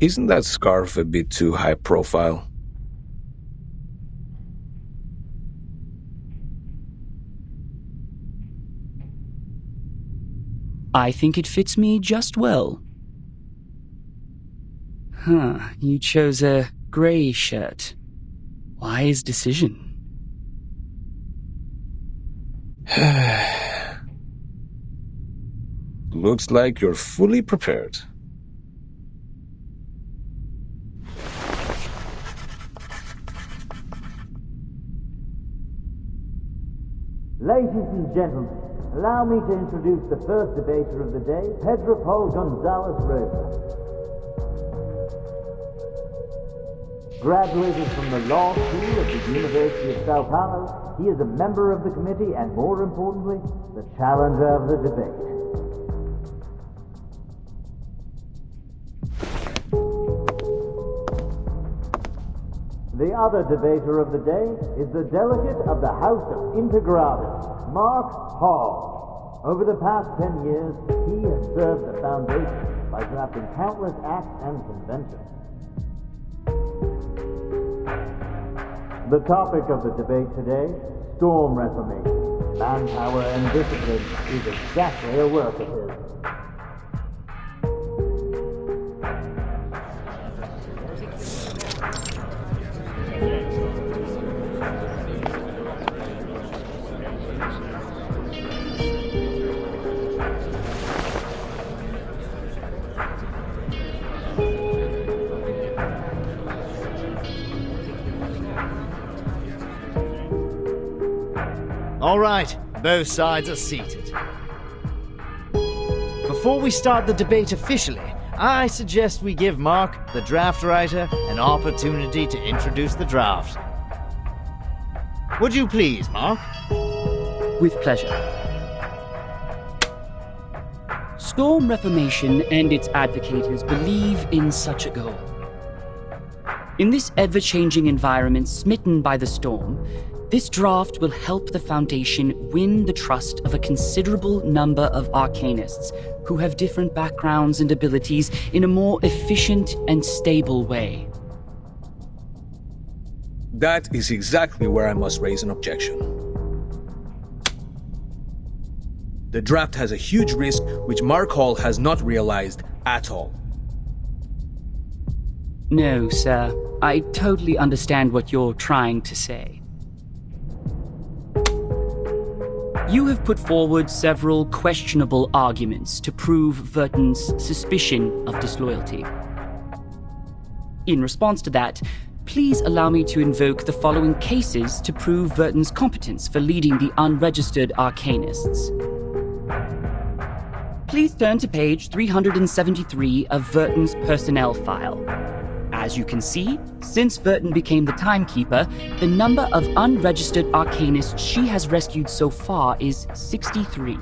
Isn't that scarf a bit too high profile? I think it fits me just well. You chose a grey shirt. Wise decision. Looks like you're fully prepared. Ladies and gentlemen, allow me to introduce the first debater of the day, Pedro Paul Gonzalez Rosa. Graduated from the Law School of the University of Sao Paulo, he is a member of the committee and, more importantly, the challenger of the debate. The other debater of the day is the delegate of the House of Integrados, Mark Hall. Over the past 10 years, he has served the Foundation by drafting countless acts and conventions. The topic of the debate today, storm reformation. Manpower and discipline is exactly a work of his. All right, both sides are seated. Before we start the debate officially, I suggest we give Mark, the draft writer, an opportunity to introduce the draft. Would you please, Mark? With pleasure. Storm Reformation and its advocates believe in such a goal. In this ever-changing environment smitten by the storm, this draft will help the Foundation win the trust of a considerable number of Arcanists who have different backgrounds and abilities in a more efficient and stable way. That is exactly where I must raise an objection. The draft has a huge risk which Mark Hall has not realized at all. No, sir. I totally understand what you're trying to say. You have put forward several questionable arguments to prove Verton's suspicion of disloyalty. In response to that, please allow me to invoke the following cases to prove Verton's competence for leading the unregistered Arcanists. Please turn to page 373 of Verton's personnel file. As you can see, since Verton became the Timekeeper, the number of unregistered Arcanists she has rescued so far is 63.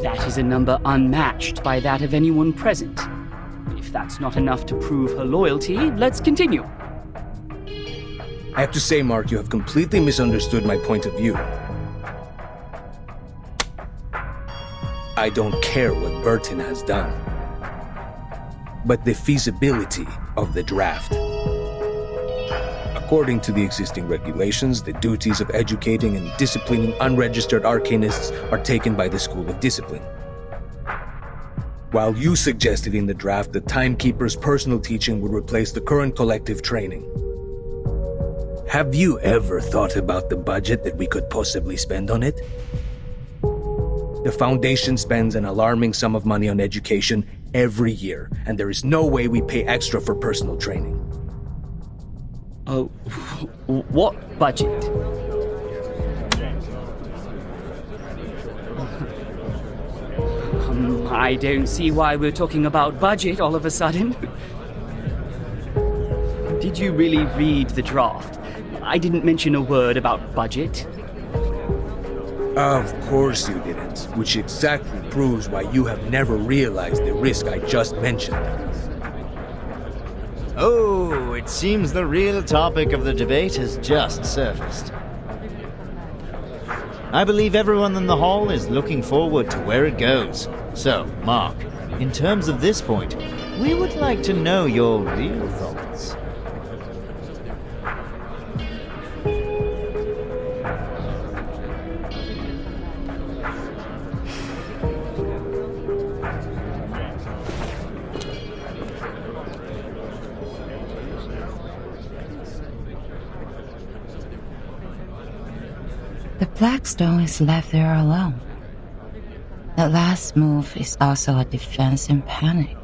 That is a number unmatched by that of anyone present. If that's not enough to prove her loyalty, let's continue. I have to say, Mark, you have completely misunderstood my point of view. I don't care what Verton has done, but the feasibility of the draft. According to the existing regulations, the duties of educating and disciplining unregistered Arcanists are taken by the School of Discipline. While you suggested in the draft that Timekeeper's personal teaching would replace the current collective training. Have you ever thought about the budget that we could possibly spend on it? The Foundation spends an alarming sum of money on education every year, and there is no way we pay extra for personal training. Oh, what budget? I don't see why we're talking about budget all of a sudden. Did you really read the draft? I didn't mention a word about budget. Of course you didn't, which exactly proves why you have never realized the risk I just mentioned. Oh, it seems the real topic of the debate has just surfaced. I believe everyone in the hall is looking forward to where it goes. So, Mark, in terms of this point, We would like to know your real thoughts. The Blackstone is left there alone. The last move is also a defense in panic.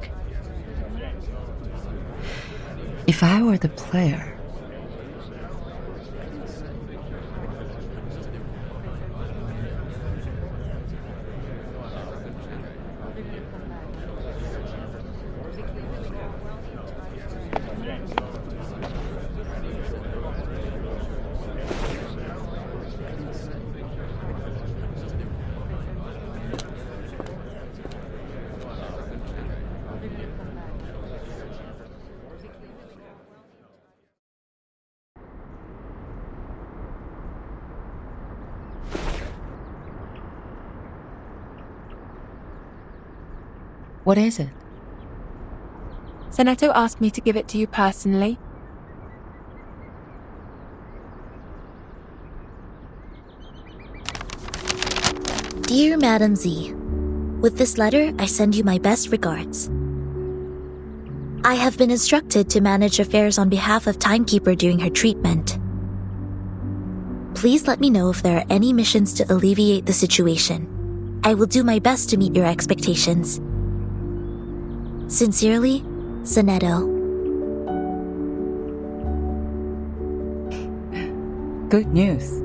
If I were the player, what is it? Sonetto asked me to give it to you personally. Dear Madam Z, with this letter, I send you my best regards. I have been instructed to manage affairs on behalf of Timekeeper during her treatment. Please let me know if there are any missions to alleviate the situation. I will do my best to meet your expectations. Sincerely, Sonetto. Good news.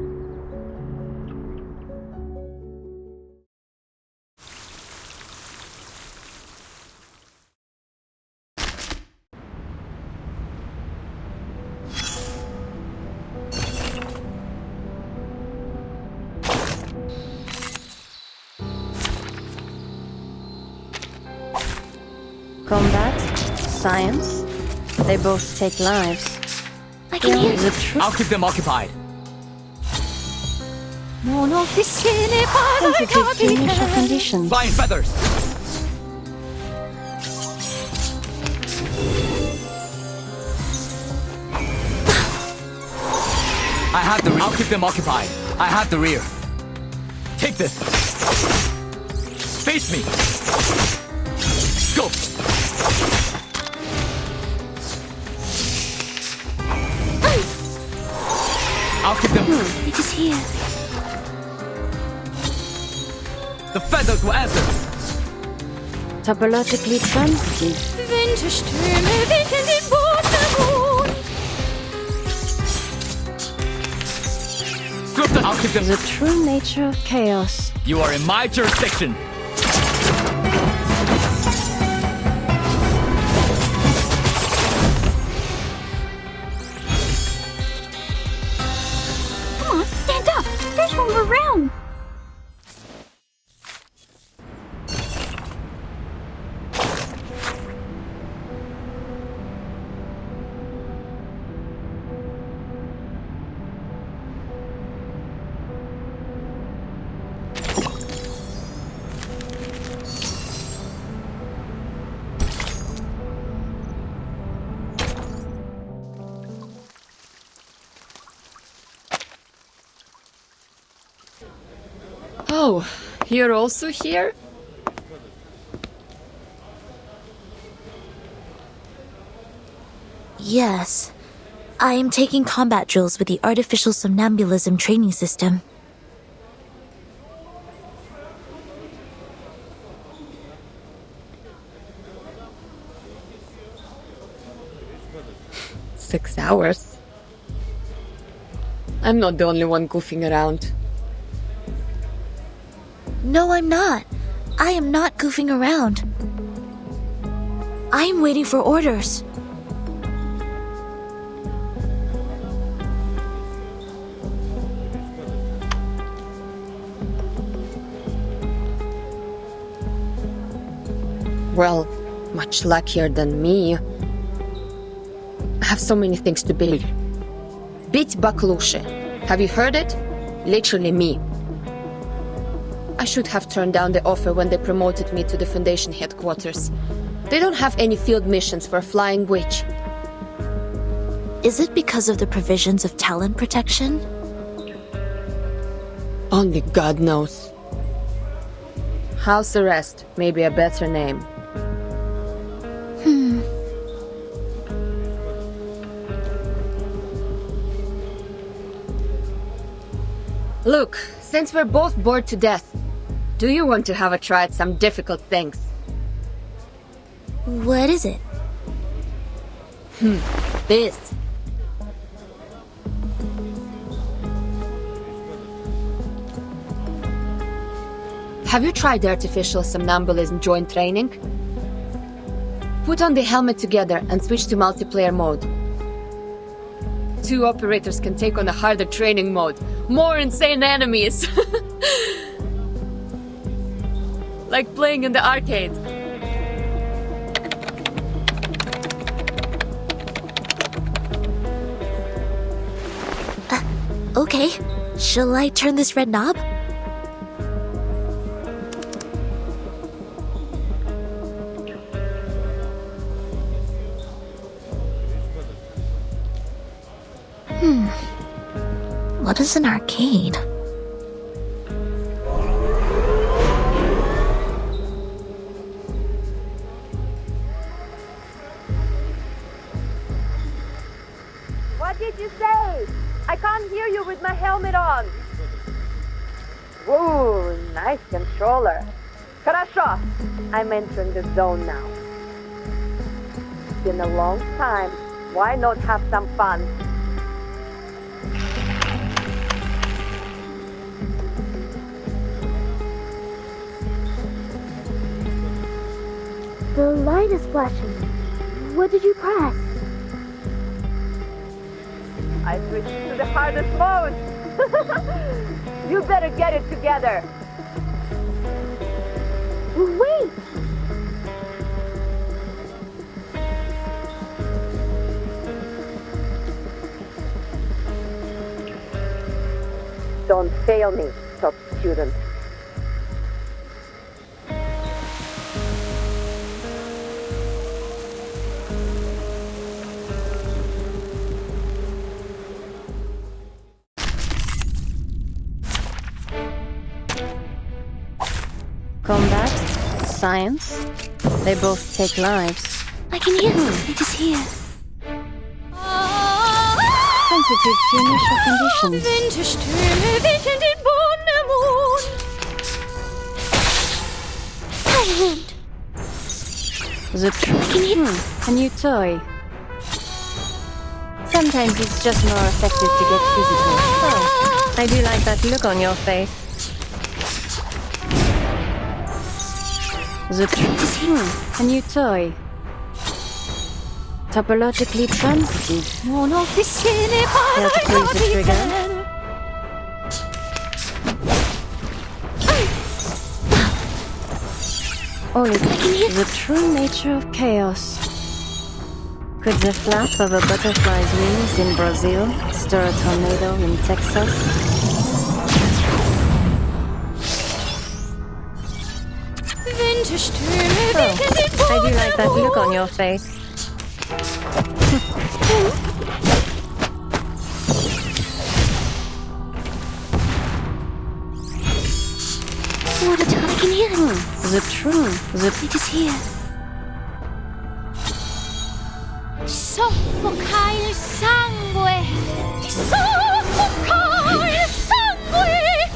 Combat, science, they both take lives. I can hear The truth. I'll keep them occupied. Sensitive to initial conditions. Flying feathers! I have the rear. I'll keep them occupied. I have the rear. Take this. Face me. Go. I'll keep them. It is here. The feathers will answer. Topologically sensitive. I'll keep them. The true nature of chaos. You are in my jurisdiction. Come on, stand up. There's one more round. Oh, you're also here? Yes. I am taking combat drills with the artificial somnambulism training system. Six hours. I'm not the only one goofing around. No, I'm not. I am not goofing around. I am waiting for orders. Well, much luckier than me. I have so many things to build. Бить Баклуши. Have you heard it? Literally me. I should have turned down the offer when they promoted me to the Foundation headquarters. They don't have any field missions for a flying witch. Is it because of the provisions of talent protection? Only God knows. House arrest may be a better name. Look, since we're both bored to death, do you want to have a try at some difficult things? What is it? This. Have you tried the artificial somnambulism joint training? Put on the helmet together and switch to multiplayer mode. 2 operators can take on a harder training mode. More insane enemies! Like playing in the arcade. Okay. Shall I turn this red knob? What is an arcade? What did you say? I can't hear you with my helmet on. Whoa, nice controller. Хорошо. I'm entering the zone now. It's been a long time. Why not have some fun? The light is flashing. What did you press? I switched to the hardest mode. You better get it together. Wait! Don't fail me, top student. Combat, science, they both take lives. I can hear them. It is here. Sensitive to initial conditions. The a new toy. Sometimes it's just more effective to get physical. Oh, I do like that look on your face. The a new toy. Topologically transitive. Care to please the trigger? Only the true nature of chaos. Could the flap of a butterfly's wings in Brazil stir a tornado in Texas? Oh, I do like that look on your face. What a time I can hear it. It is here. Soffoca il sangue! Ti soffoca il sangue!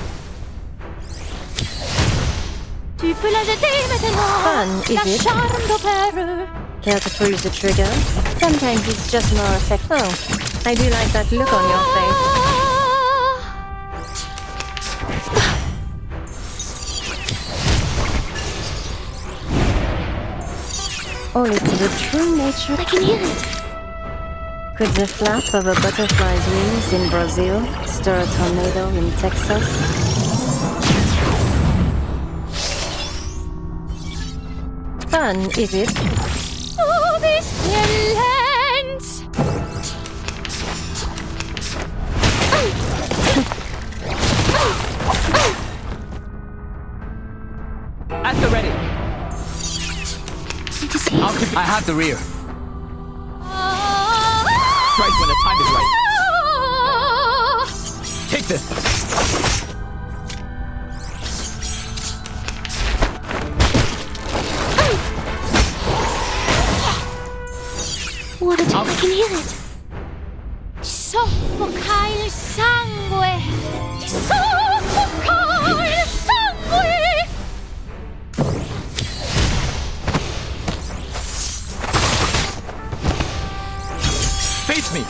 Tu peux la jeter maintenant! Fun, is it? Lasciando per... Care to freeze the trigger? Sometimes it's just more effective. Oh, I do like that look on your face. Only to the true nature. I can hear it. Could the flap of a butterfly's wings in Brazil stir a tornado in Texas? Fun, is it? Oh, this violence! At the ready. It is here. I'll I have the rear. Strike when the time is right. Take this. What a time! I can hear it! Soffoca il sangue! Ti soffoca il sangue! Face me!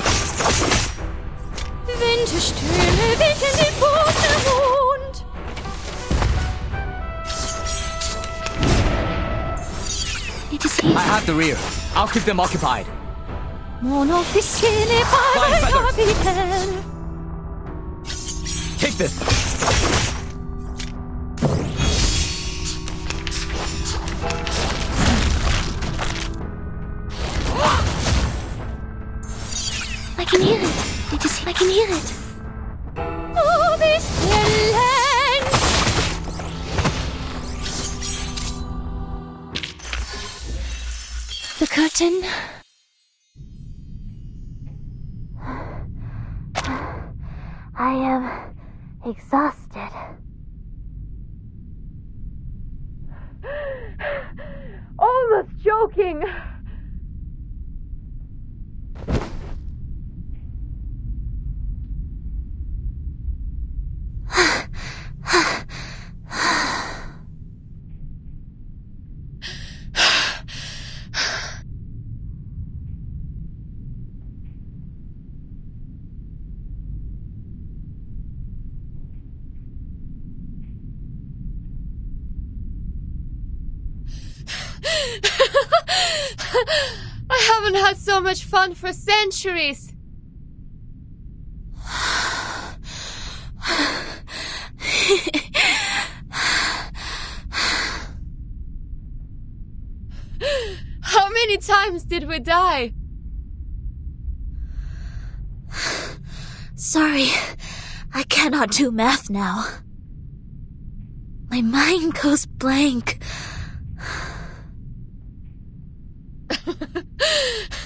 Winterstürme wecken den Bodenmond! It is here. I have the rear. I'll keep them occupied. Mon officine padre Flying feathers. capitaine! Take this. I can hear it. I can hear it. Oh, this talent! The curtain. I am exhausted. Almost joking. I haven't had so much fun for centuries. How many times did we die? Sorry, I cannot do math now. My mind goes blank.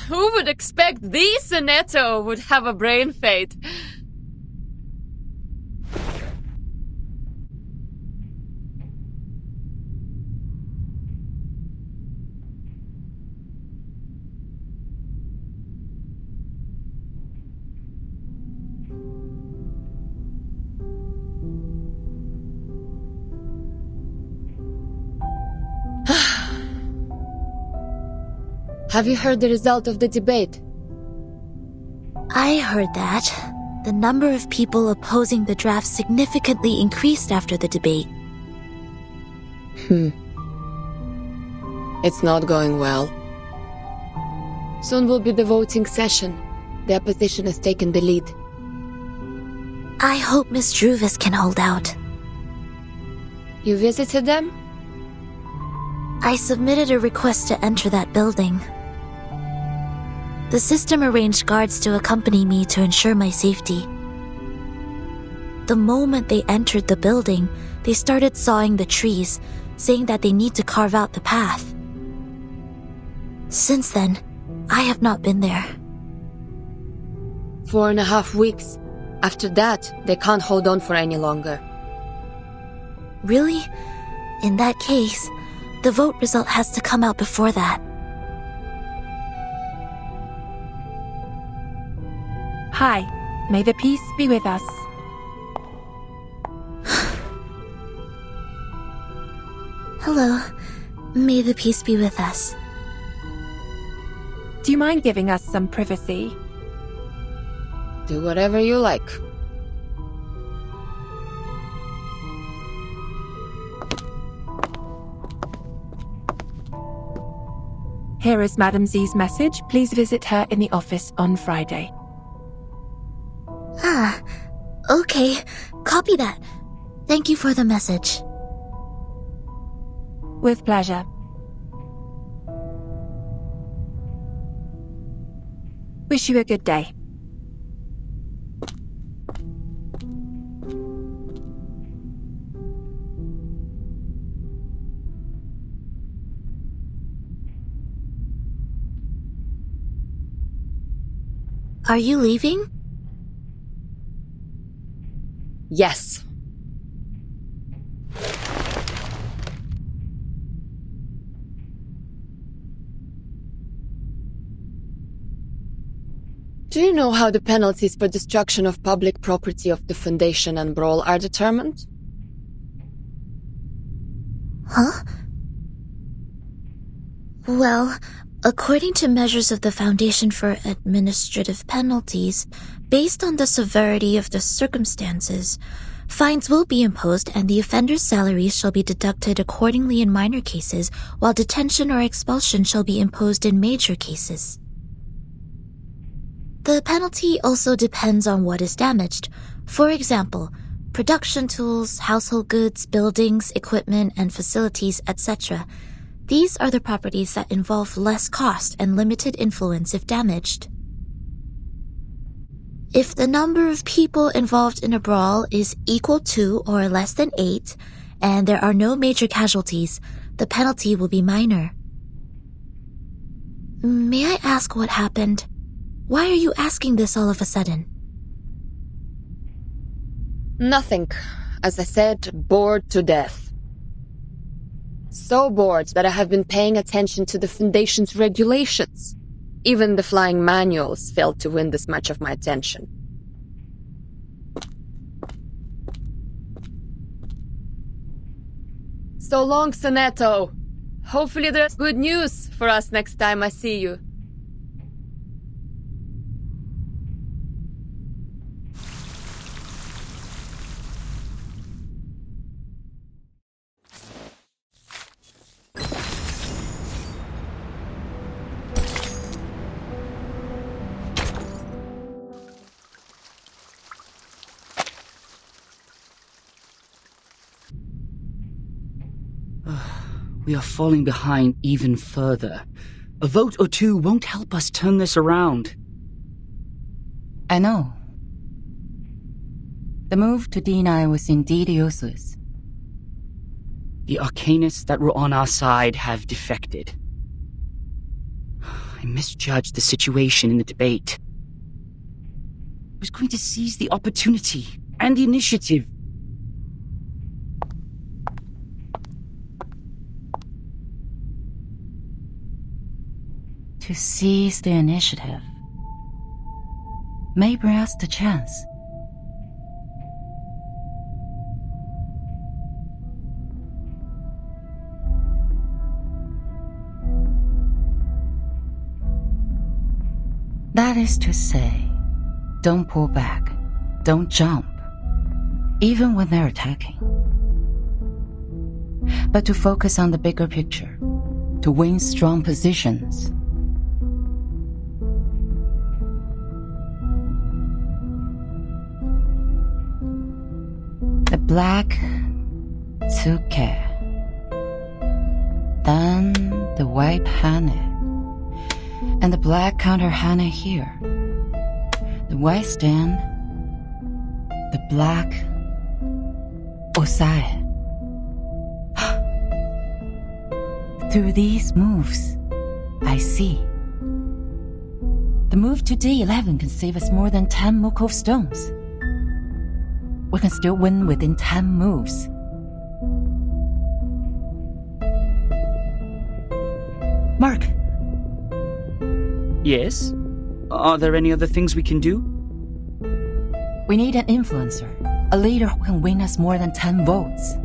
Who would expect the Sonetto would have a brain fade? Have you heard the result of the debate? I heard that the number of people opposing the draft significantly increased after the debate. It's not going well. Soon will be the voting session. The opposition has taken the lead. I hope Miss Druvis can hold out. You visited them? I submitted a request to enter that building. The system arranged guards to accompany me to ensure my safety. The moment they entered the building, they started sawing the trees, saying that they need to carve out the path. Since then, I have not been there. 4.5 weeks. After that, they can't hold on for any longer. Really? In that case, the vote result has to come out before that. Hi, may the peace be with us. Hello. May the peace be with us. Do you mind giving us some privacy? Do whatever you like. Here is Madam Z's message. Please visit her in the office on Friday. Ah, okay. Copy that. Thank you for the message. With pleasure. Wish you a good day. Are you leaving? Yes. Do you know how the penalties for destruction of public property of the Foundation and Brawl are determined? Huh? Well, according to measures of the Foundation for Administrative Penalties, based on the severity of the circumstances, fines will be imposed and the offender's salaries shall be deducted accordingly in minor cases, while detention or expulsion shall be imposed in major cases. The penalty also depends on what is damaged. For example, production tools, household goods, buildings, equipment, and facilities, etc. These are the properties that involve less cost and limited influence if damaged. If the number of people involved in a brawl is equal to or less than 8, and there are no major casualties, the penalty will be minor. May I ask what happened? Why are you asking this all of a sudden? Nothing. As I said, bored to death. So bored that I have been paying attention to the Foundation's regulations. Even the flying manuals failed to win this much of my attention. So long, Sonetto. Hopefully there's good news for us next time I see you. We are falling behind even further. A vote or two won't help us turn this around. I know. The move to D9 was indeed useless. The Arcanists that were on our side have defected. I misjudged the situation in the debate. I was going to seize the opportunity and the initiative. To seize the initiative may bring us the chance. That is to say, don't pull back, don't jump, even when they're attacking. But to focus on the bigger picture, to win strong positions. The black took care. Then the white Hane. And the black counter Hane here. The white stand. The black Osai. Through these moves, I see. The move to D11 can save us more than 10 Mukov stones. We can still win within 10 moves. Mark! Yes? Are there any other things we can do? We need an influencer, a leader who can win us more than 10 votes.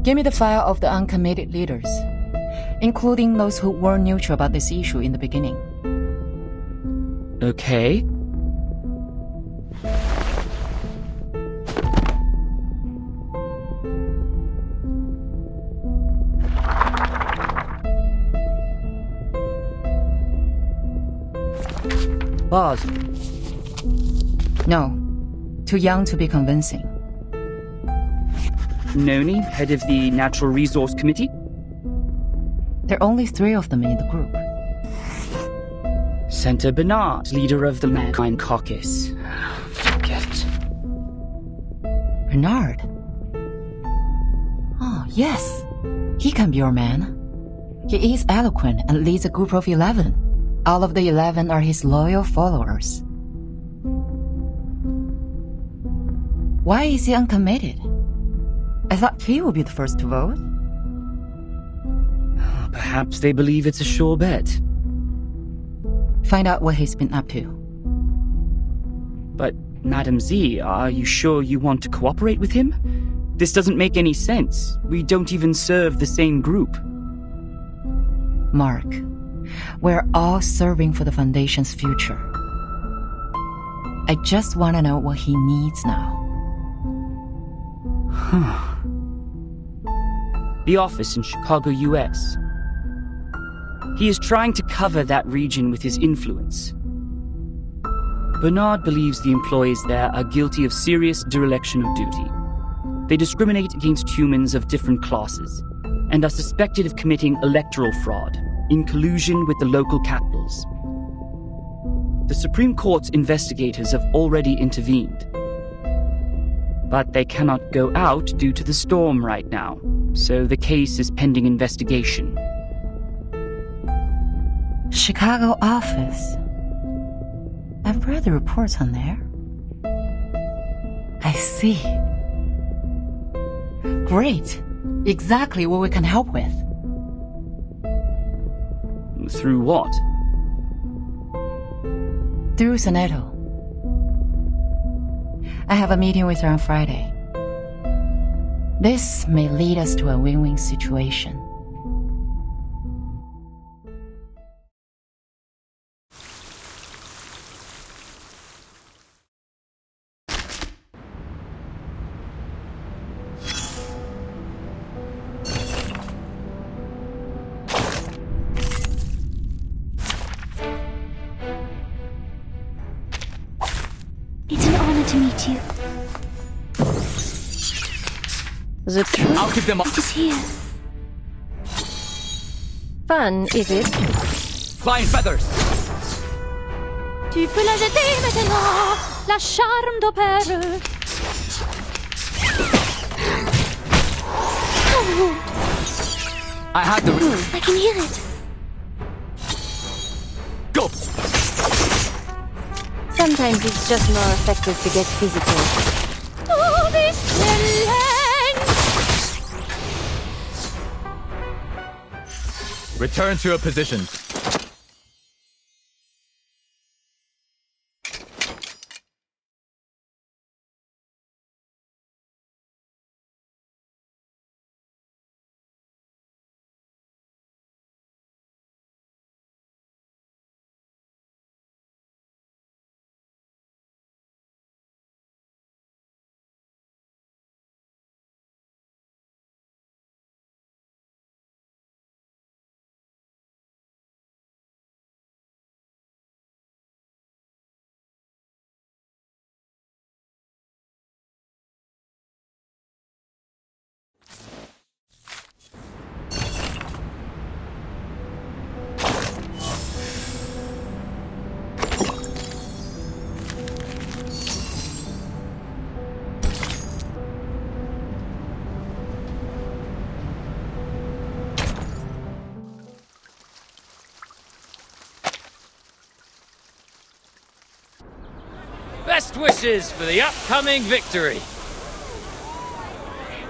Give me the file of the uncommitted leaders, including those who were neutral about this issue in the beginning. Okay. Boss. No. Too young to be convincing. Noni, head of the Natural Resource Committee? There are only 3 of them in the group. Senator Bernard, leader of the Mankind Caucus. Forget. Bernard? Oh, yes. He can be your man. He is eloquent and leads a group of 11. All of the 11 are his loyal followers. Why is he uncommitted? I thought he would be the first to vote. Perhaps they believe it's a sure bet. Find out what he's been up to. But, Madam Z, are you sure you want to cooperate with him? This doesn't make any sense. We don't even serve the same group. Mark, we're all serving for the Foundation's future. I just want to know what he needs now. The office in Chicago, US. He is trying to cover that region with his influence. Bernard believes the employees there are guilty of serious dereliction of duty. They discriminate against humans of different classes and are suspected of committing electoral fraud in collusion with the local capitals. The Supreme Court's investigators have already intervened. But they cannot go out due to the storm right now, so the case is pending investigation. Chicago office. I've read the reports on there. I see. Great. Exactly what we can help with. Through what? Through Sonetto. I have a meeting with her on Friday. This may lead us to a win-win situation. It's an honor to meet you. The truth I'll keep them up. It is here. fun, is it? Flying feathers! Tu peux la jeter maintenant, la charme d'opère. I had the... I can hear it. Go! Sometimes it's just more effective to get physical. Oh, this talent! Return to your positions. Best wishes for the upcoming victory.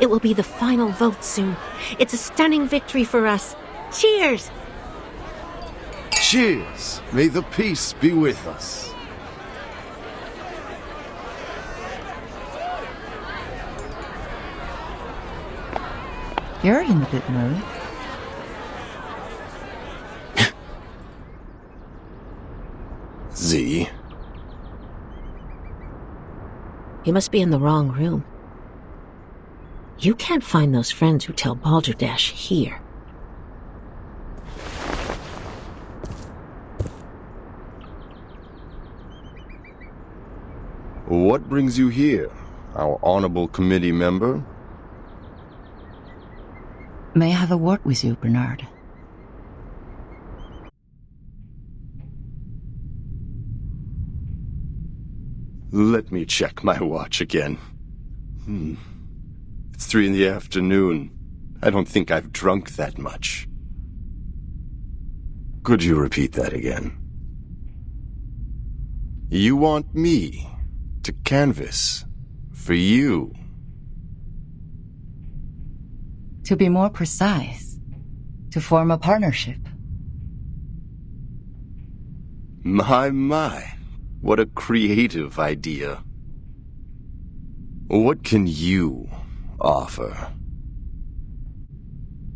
It will be the final vote soon. It's a stunning victory for us. Cheers! Cheers! May the peace be with us. You're in a good mood. Z? You must be in the wrong room. You can't find those friends who tell Balderdash here. What brings you here, our honorable committee member? May I have a word with you, Bernard? Let me check my watch again. It's 3 in the afternoon. I don't think I've drunk that much. Could you repeat that again? You want me to canvas for you? To be more precise, to form a partnership. My, what a creative idea. What can you offer?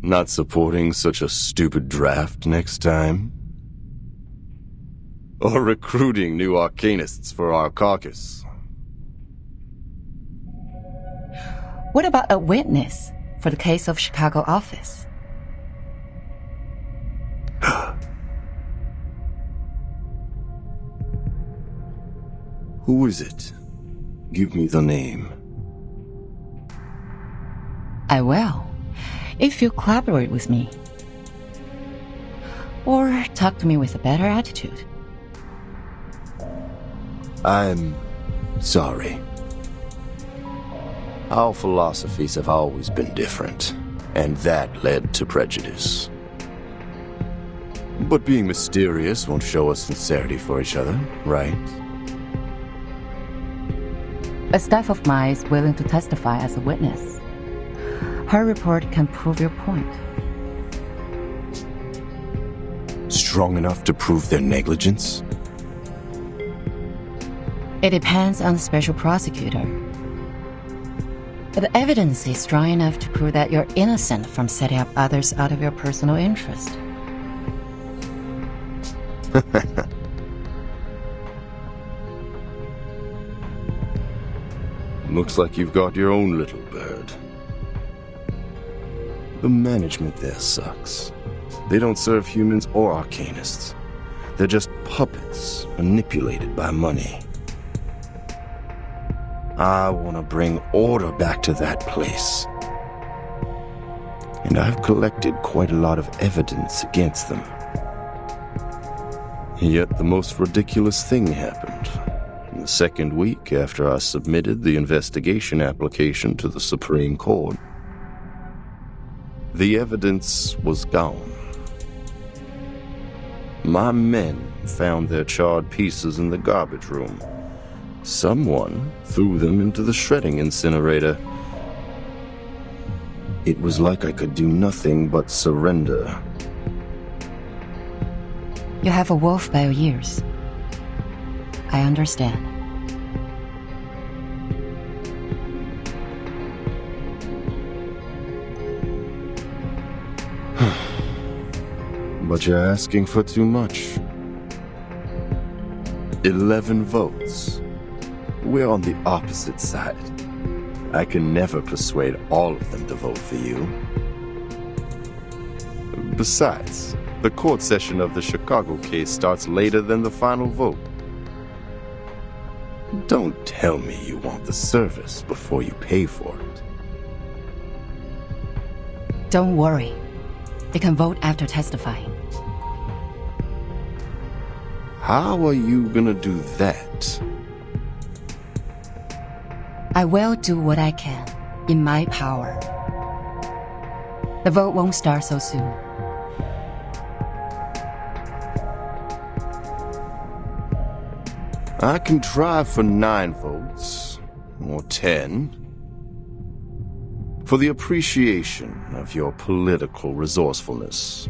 Not supporting such a stupid draft next time? Or recruiting new Arcanists for our caucus? What about a witness for the case of Chicago office? Who is it? Give me the name. I will, if you collaborate with me. Or talk to me with a better attitude. I'm sorry. Our philosophies have always been different, and that led to prejudice. But being mysterious won't show us sincerity for each other, right? A staff of mine is willing to testify as a witness. Her report can prove your point. Strong enough to prove their negligence? It depends on the special prosecutor. But the evidence is strong enough to prove that you're innocent from setting up others out of your personal interest. Looks like you've got your own little bird. The management there sucks. They don't serve humans or Arcanists. They're just puppets manipulated by money. I want to bring order back to that place. And I've collected quite a lot of evidence against them. Yet the most ridiculous thing happened. In the second week after I submitted the investigation application to the Supreme Court, the evidence was gone. My men found their charred pieces in the garbage room. Someone threw them into the shredding incinerator. It was like I could do nothing but surrender. You have a wolf by your ears. I understand. But you're asking for too much. 11 votes. We're on the opposite side. I can never persuade all of them to vote for you. Besides, the court session of the Chicago case starts later than the final vote. Don't tell me you want the service before you pay for it. Don't worry. They can vote after testifying. How are you gonna do that? I will do what I can, in my power. The vote won't start so soon. I can try for 9 votes, or 10, for the appreciation of your political resourcefulness.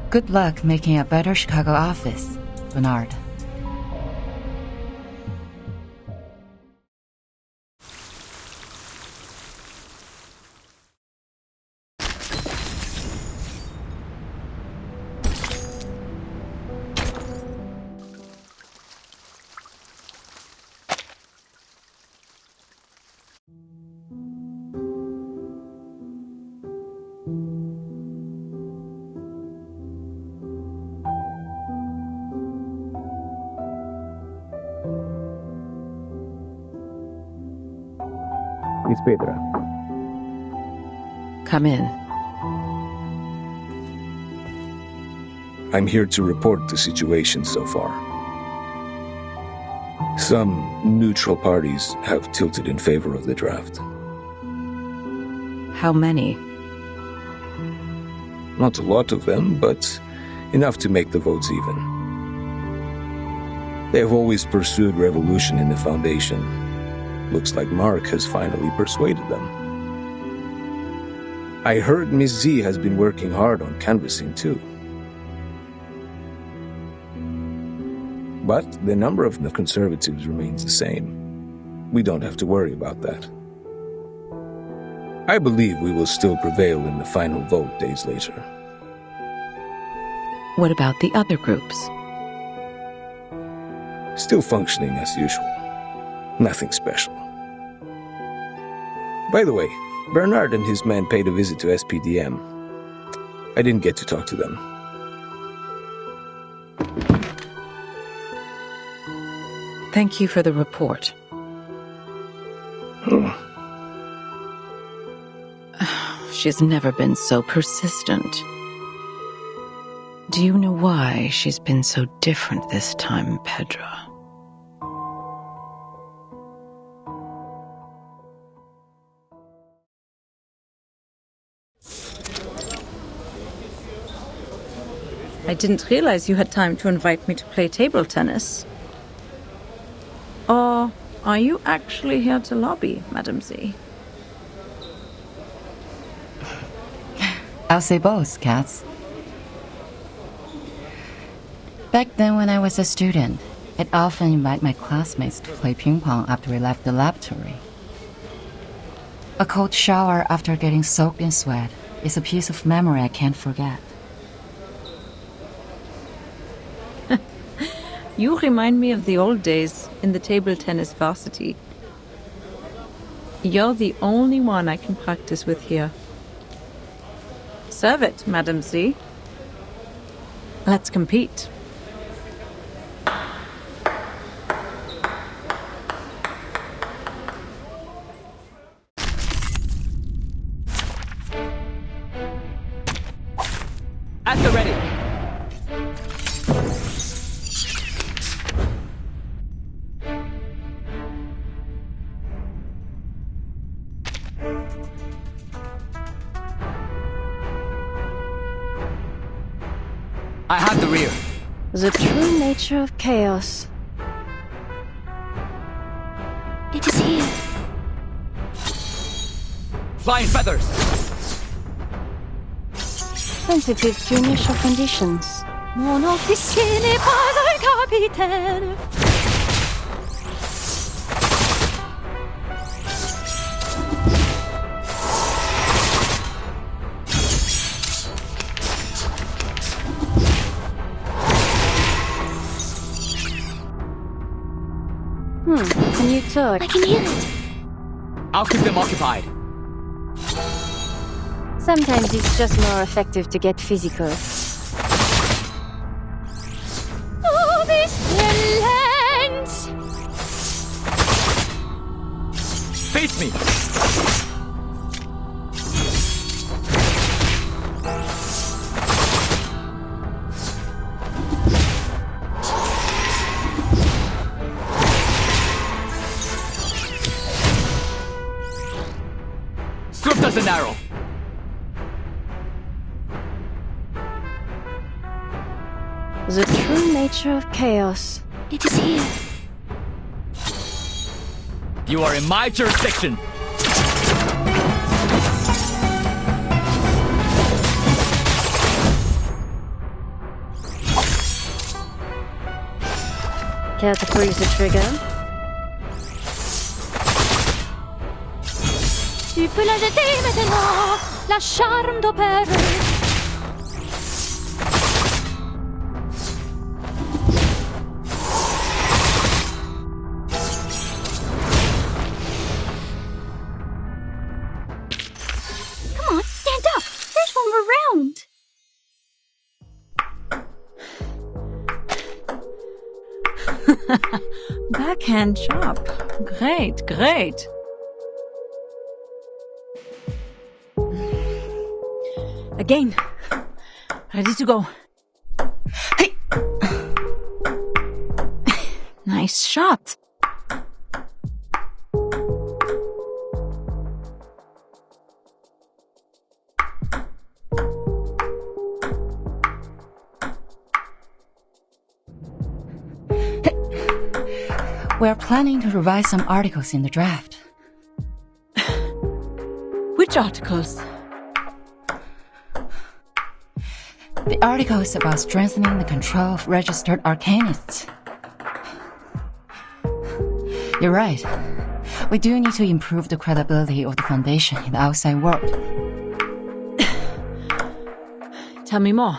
Good luck making a better Chicago office, Bernard. Miss Petra. Come in. I'm here to report the situation so far. Some neutral parties have tilted in favor of the draft. How many? Not a lot of them, but enough to make the votes even. They have always pursued revolution in the Foundation. Looks like Mark has finally persuaded them. I heard Miss Z has been working hard on canvassing too. But the number of the Conservatives remains the same. We don't have to worry about that. I believe we will still prevail in the final vote days later. What about the other groups? Still functioning as usual. Nothing special. By the way, Bernard and his men paid a visit to SPDM. I didn't get to talk to them. Thank you for the report. She's never been so persistent. Do you know why she's been so different this time, Pedro? I didn't realize you had time to invite me to play table tennis. Or are you actually here to lobby, Madam Z? I'll say both, Katz. Back then when I was a student, I'd often invite my classmates to play ping pong after we left the laboratory. A cold shower after getting soaked in sweat is a piece of memory I can't forget. You remind me of the old days in the table tennis varsity. You're the only one I can practice with here. Serve it, Madam Z. Let's compete. At the ready. I have the rear. The true nature of chaos. It is here. Flying feathers. Sensitive to initial conditions. Mon officier n'est pas un capitaine. Can you talk? I can hear it. I'll keep them occupied. Sometimes it's just more effective to get physical. Oh, this relents. Face me. Swift as an arrow. The true nature of chaos. It is here. You are in my jurisdiction. Care to freeze the trigger? Tu peux la jeter maintenant, la charme d'opéra. Come on, stand up. There's one more round. Backhand chop. Great, great. Again. Ready to go. Hey. Nice shot. We're planning to revise some articles in the draft. Which articles? The article is about strengthening the control of registered Arcanists. You're right. We do need to improve the credibility of the Foundation in the outside world. Tell me more.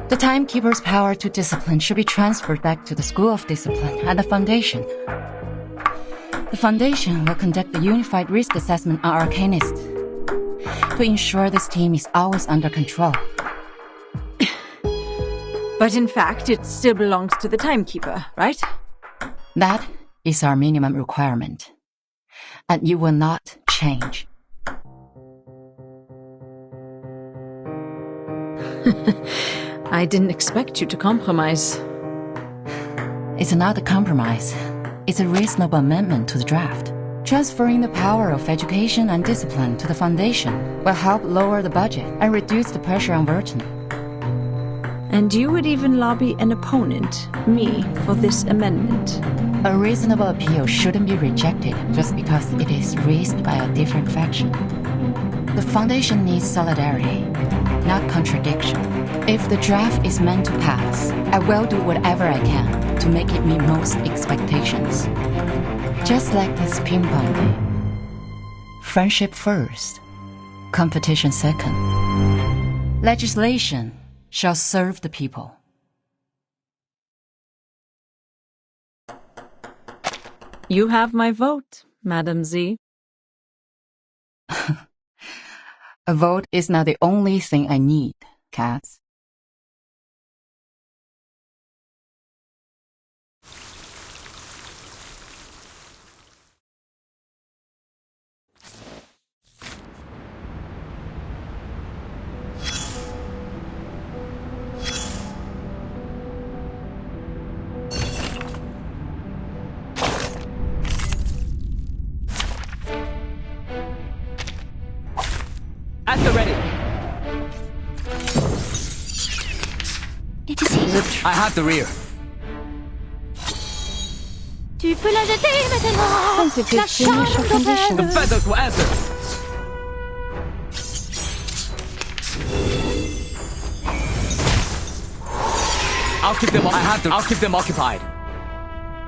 The Timekeeper's power to discipline should be transferred back to the School of Discipline and the Foundation. The Foundation will conduct a unified risk assessment on Arcanists to ensure this team is always under control. But in fact, it still belongs to the Timekeeper, right? That is our minimum requirement. And you will not change. I didn't expect you to compromise. It's not a compromise. It's a reasonable amendment to the draft. Transferring the power of education and discipline to the Foundation will help lower the budget and reduce the pressure on Virgin. And you would even lobby an opponent, me, for this amendment. A reasonable appeal shouldn't be rejected just because it is raised by a different faction. The Foundation needs solidarity, not contradiction. If the draft is meant to pass, I will do whatever I can to make it meet most expectations. Just like this ping pong game. Friendship first, competition second. Legislation shall serve the people. You have my vote, Madam Z. A vote is not the only thing I need, Cats. At the ready. It is here. I have the rear. Tu peux la jeter maintenant. La charge t'oppresse. The feathers will answer. I'll keep them. I'll keep them occupied.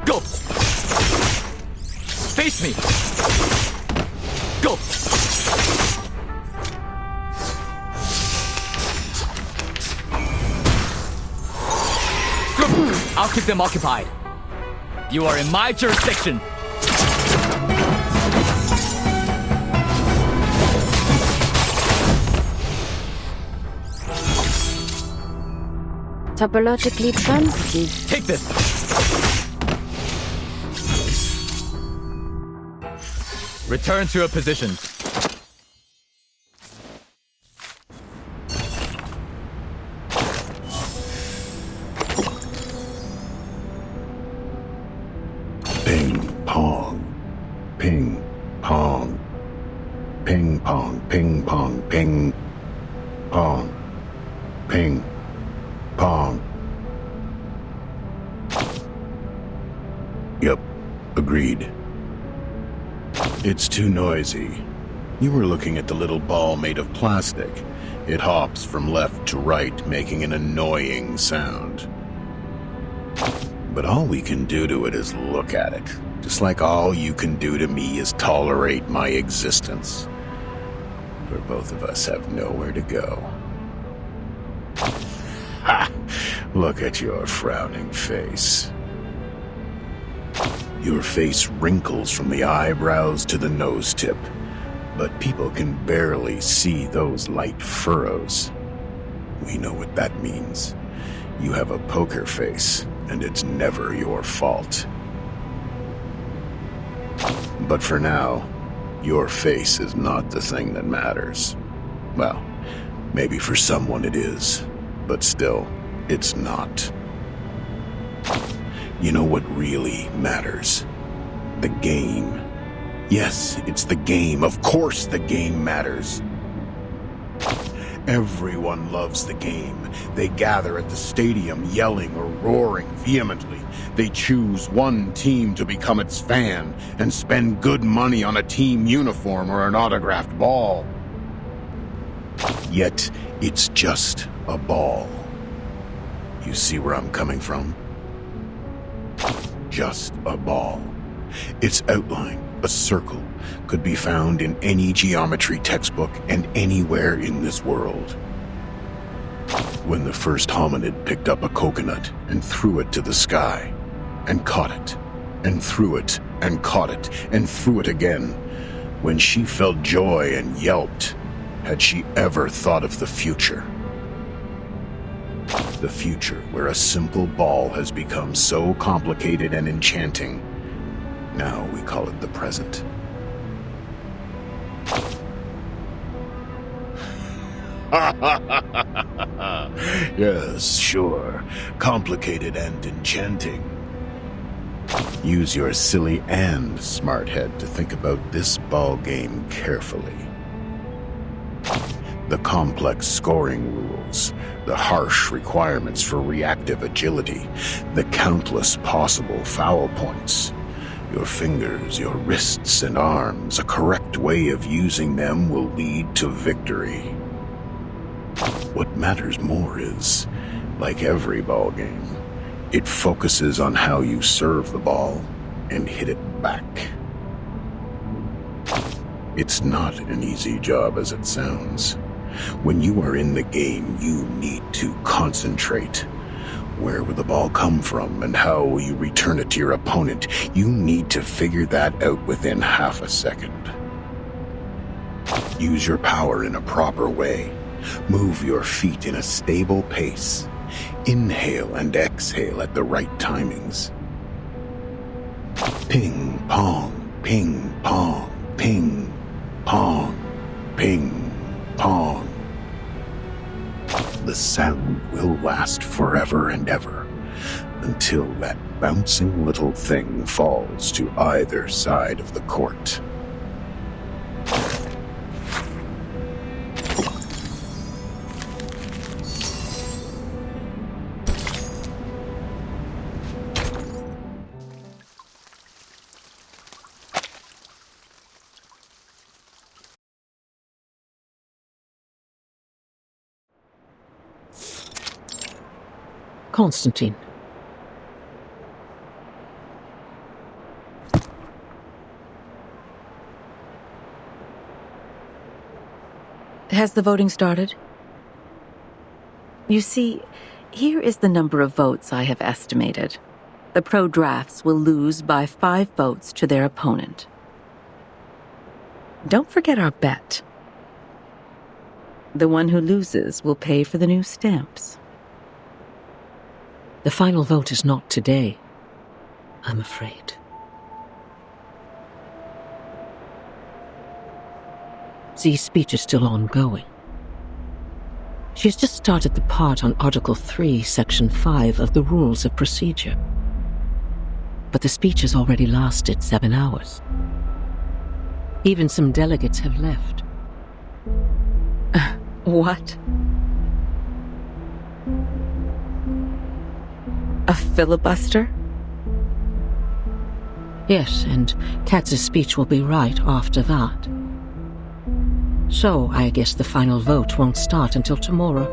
Go. Face me. Go. I'll keep them occupied. You are in my jurisdiction. Topologically sensitive. Take this. Return to your positions. Ping pong, ping pong, ping pong, ping pong, ping pong, ping pong. Yep, agreed. It's too noisy. You were looking at the little ball made of plastic. It hops from left to right, making an annoying sound. But all we can do to it is look at it, just like all you can do to me is tolerate my existence. For both of us have nowhere to go. Ha! Look at your frowning face. Your face wrinkles from the eyebrows to the nose tip, but people can barely see those light furrows. We know what that means. You have a poker face, and it's never your fault. But for now, your face is not the thing that matters. Well, maybe for someone it is, but still, it's not. You know what really matters? The game. Yes, it's the game. Of course the game matters. Everyone loves the game. They gather at the stadium yelling or roaring vehemently. They choose one team to become its fan and spend good money on a team uniform or an autographed ball. Yet, it's just a ball. You see where I'm coming from? Just a ball. Its outline, a circle, could be found in any geometry textbook and anywhere in this world. When the first hominid picked up a coconut and threw it to the sky, and caught it, and threw it, and caught it, and threw it again, when she felt joy and yelped, had she ever thought of the future? The future where a simple ball has become so complicated and enchanting. Now we call it the present. Yes, sure. Complicated and enchanting. Use your silly and smart head to think about this ball game carefully. The complex scoring rules, the harsh requirements for reactive agility, the countless possible foul points. Your fingers, your wrists and arms, a correct way of using them will lead to victory. What matters more is, like every ball game, it focuses on how you serve the ball and hit it back. It's not an easy job as it sounds. When you are in the game, you need to concentrate. Where will the ball come from and how will you return it to your opponent? You need to figure that out within half a second. Use your power in a proper way. Move your feet in a stable pace. Inhale and exhale at the right timings. Ping, pong, ping, pong, ping, pong, ping, pong. The sound will last forever and ever, until that bouncing little thing falls to either side of the court. Constantine. Has the voting started? You see, here is the number of votes I have estimated. The pro drafts will lose by 5 votes to their opponent. Don't forget our bet. The one who loses will pay for the new stamps. The final vote is not today, I'm afraid. Z's speech is still ongoing. She has just started the part on Article 3, Section 5 of the Rules of Procedure. But the speech has already lasted 7 hours. Even some delegates have left. What? A filibuster? Yes, and Katz's speech will be right after that. So, I guess the final vote won't start until tomorrow.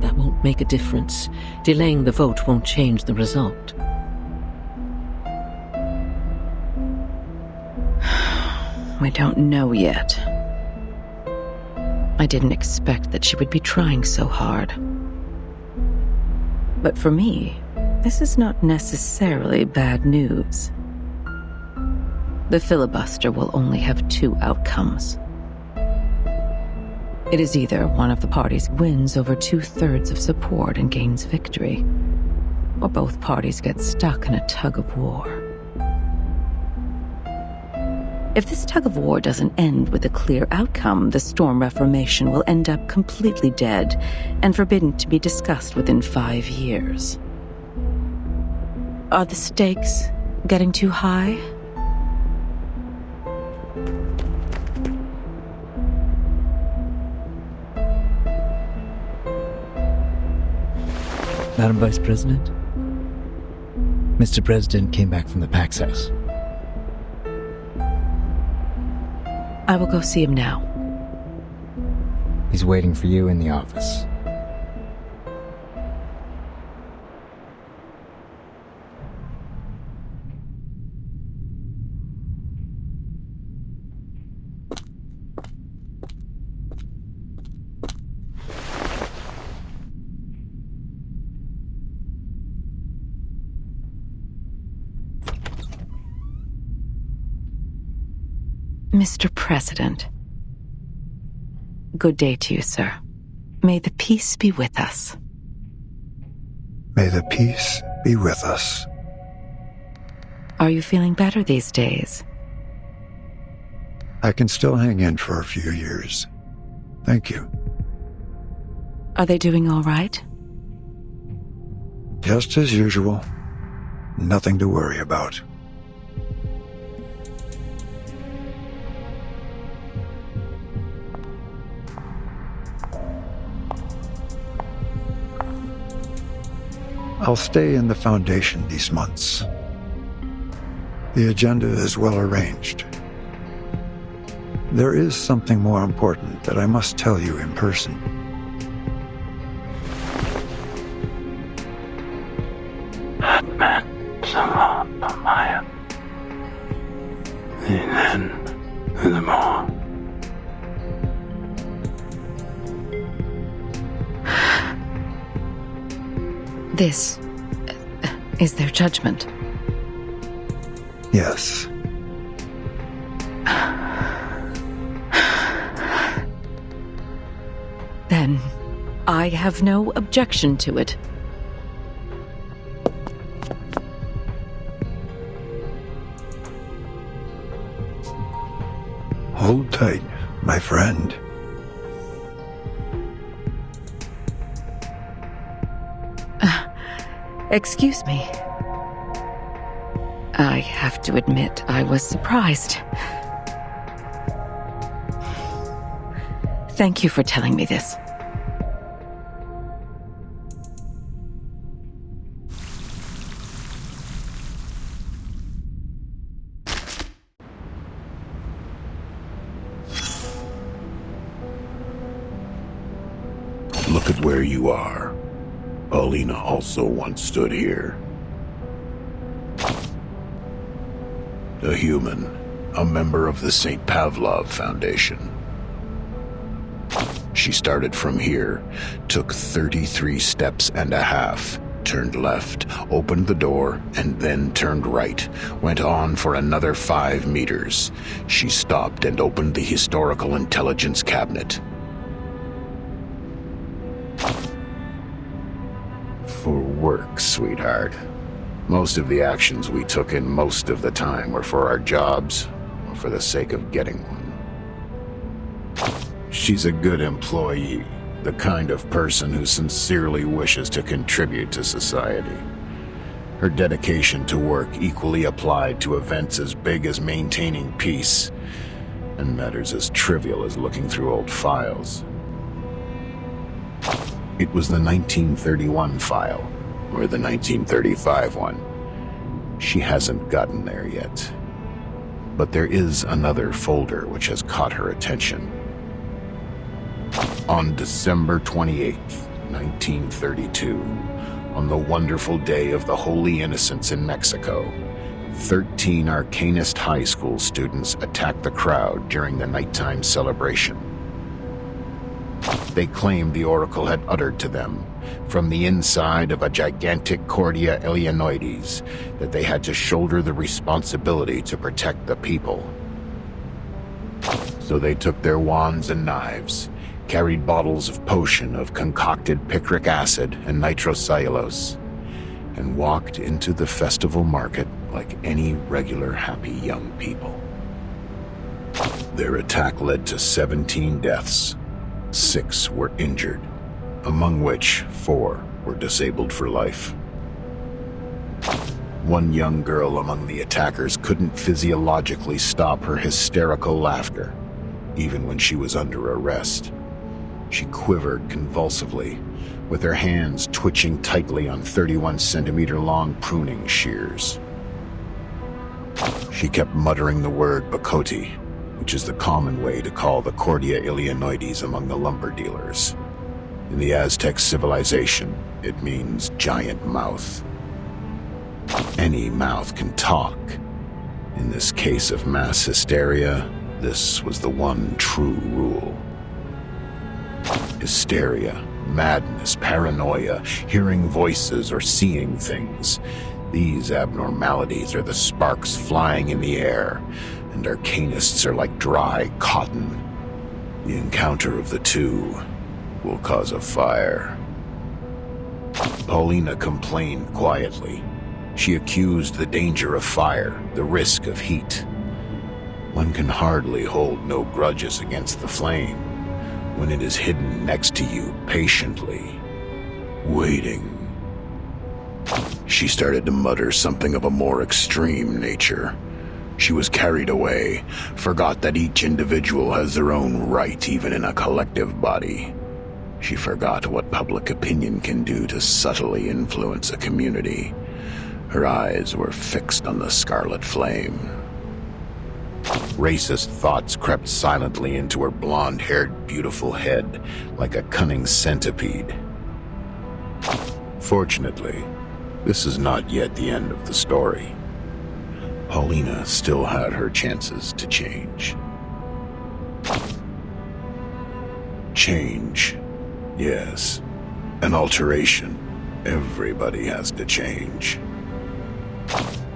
That won't make a difference. Delaying the vote won't change the result. We don't know yet. I didn't expect that she would be trying so hard. But for me, this is not necessarily bad news. The filibuster will only have 2 outcomes. It is either one of the parties wins over 2/3 of support and gains victory, or both parties get stuck in a tug of war. If this tug of war doesn't end with a clear outcome, the Storm Reformation will end up completely dead and forbidden to be discussed within 5 years. Are the stakes getting too high? Madam Vice President? Mr. President came back from the Pax House. I will go see him now. He's waiting for you in the office. Mr. President. Good day to you, sir. May the peace be with us. May the peace be with us. Are you feeling better these days? I can still hang in for a few years. Thank you. Are they doing all right? Just as usual. Nothing to worry about. I'll stay in the Foundation these months. The agenda is well arranged. There is something more important that I must tell you in person. Hatman sama pamaya. Inen ilmo. This is their judgment. Yes. Then I have no objection to it. Hold tight, my friend. Excuse me. I have to admit, I was surprised. Thank you for telling me this. Look at where you are. Paulina also once stood here. A human, a member of the St. Pavlov Foundation. She started from here, took 33 steps and a half, turned left, opened the door, and then turned right, went on for another 5 meters. She stopped and opened the Historical Intelligence Cabinet. For work, sweetheart. Most of the actions we took in most of the time were for our jobs, or for the sake of getting one. She's a good employee, the kind of person who sincerely wishes to contribute to society. Her dedication to work equally applied to events as big as maintaining peace, and matters as trivial as looking through old files. It was the 1931 file, or the 1935 one. She hasn't gotten there yet. But there is another folder which has caught her attention. On December 28th, 1932, on the wonderful day of the Holy Innocents in Mexico, 13 Arcanist high school students attacked the crowd during the nighttime celebration. They claimed the Oracle had uttered to them, from the inside of a gigantic Cordia Eleanoides, that they had to shoulder the responsibility to protect the people. So they took their wands and knives, carried bottles of potion of concocted picric acid and nitrocellulose, and walked into the festival market like any regular happy young people. Their attack led to 17 deaths. 6 were injured, among which 4 were disabled for life. One young girl among the attackers couldn't physiologically stop her hysterical laughter, even when she was under arrest. She quivered convulsively, with her hands twitching tightly on 31-centimeter long pruning shears. She kept muttering the word Bokoti, which is the common way to call the Cordia Illinoides among the lumber dealers. In the Aztec civilization, it means giant mouth. Any mouth can talk. In this case of mass hysteria, this was the one true rule. Hysteria, madness, paranoia, hearing voices or seeing things. These abnormalities are the sparks flying in the air, and Arcanists are like dry cotton. The encounter of the two will cause a fire. Paulina complained quietly. She accused the danger of fire, the risk of heat. One can hardly hold no grudges against the flame when it is hidden next to you patiently, waiting. She started to mutter something of a more extreme nature. She was carried away, forgot that each individual has their own right even in a collective body. She forgot what public opinion can do to subtly influence a community. Her eyes were fixed on the scarlet flame. Racist thoughts crept silently into her blonde-haired, beautiful head like a cunning centipede. Fortunately, this is not yet the end of the story. Paulina still had her chances to change. Change. Yes. An alteration. Everybody has to change.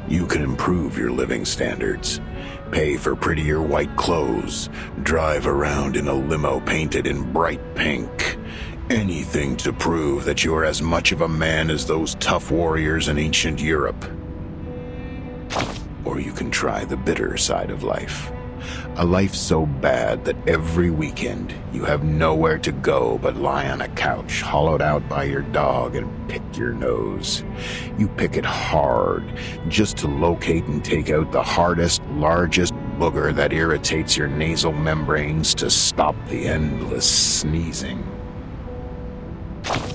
You can improve your living standards, pay for prettier white clothes, drive around in a limo painted in bright pink. Anything to prove that you're as much of a man as those tough warriors in ancient Europe. Or you can try the bitter side of life. A life so bad that every weekend you have nowhere to go but lie on a couch hollowed out by your dog and pick your nose. You pick it hard just to locate and take out the hardest, largest booger that irritates your nasal membranes to stop the endless sneezing.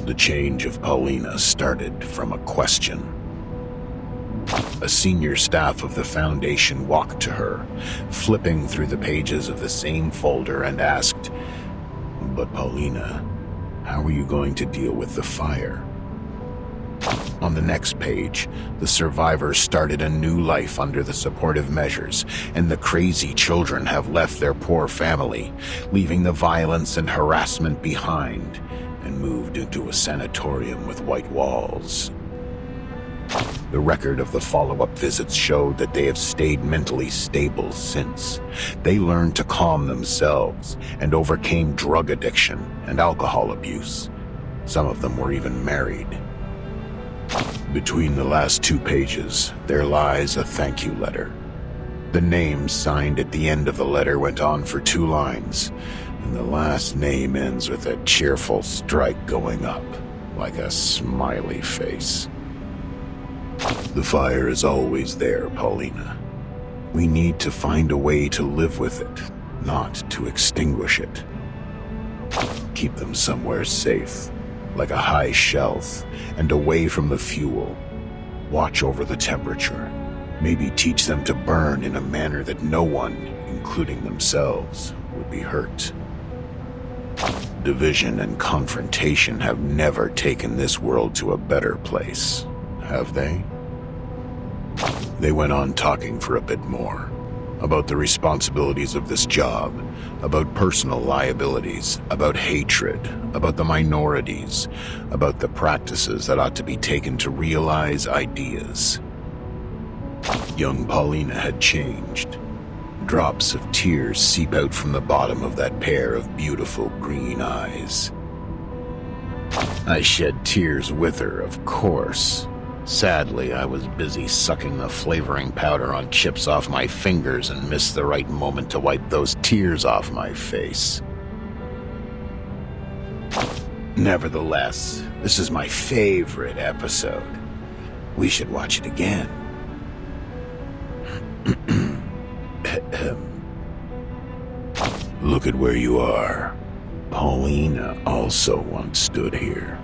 The change of Paulina started from a question. A senior staff of the Foundation walked to her, flipping through the pages of the same folder, and asked, "But Paulina, how are you going to deal with the fire?" On the next page, the survivors started a new life under the supportive measures, and the crazy children have left their poor family, leaving the violence and harassment behind, and moved into a sanatorium with white walls. The record of the follow-up visits showed that they have stayed mentally stable since. They learned to calm themselves and overcame drug addiction and alcohol abuse. Some of them were even married. Between the last 2 pages, there lies a thank you letter. The name signed at the end of the letter went on for 2 lines, and the last name ends with a cheerful strike going up, like a smiley face. The fire is always there, Paulina. We need to find a way to live with it, not to extinguish it. Keep them somewhere safe, like a high shelf, and away from the fuel. Watch over the temperature. Maybe teach them to burn in a manner that no one, including themselves, would be hurt. Division and confrontation have never taken this world to a better place, have they? They went on talking for a bit more, about the responsibilities of this job, about personal liabilities, about hatred, about the minorities, about the practices that ought to be taken to realize ideas. Young Paulina had changed. Drops of tears seep out from the bottom of that pair of beautiful green eyes. I shed tears with her, of course. Sadly, I was busy sucking the flavoring powder on chips off my fingers and missed the right moment to wipe those tears off my face. Nevertheless, this is my favorite episode. We should watch it again. Look at where you are. Paulina also once stood here.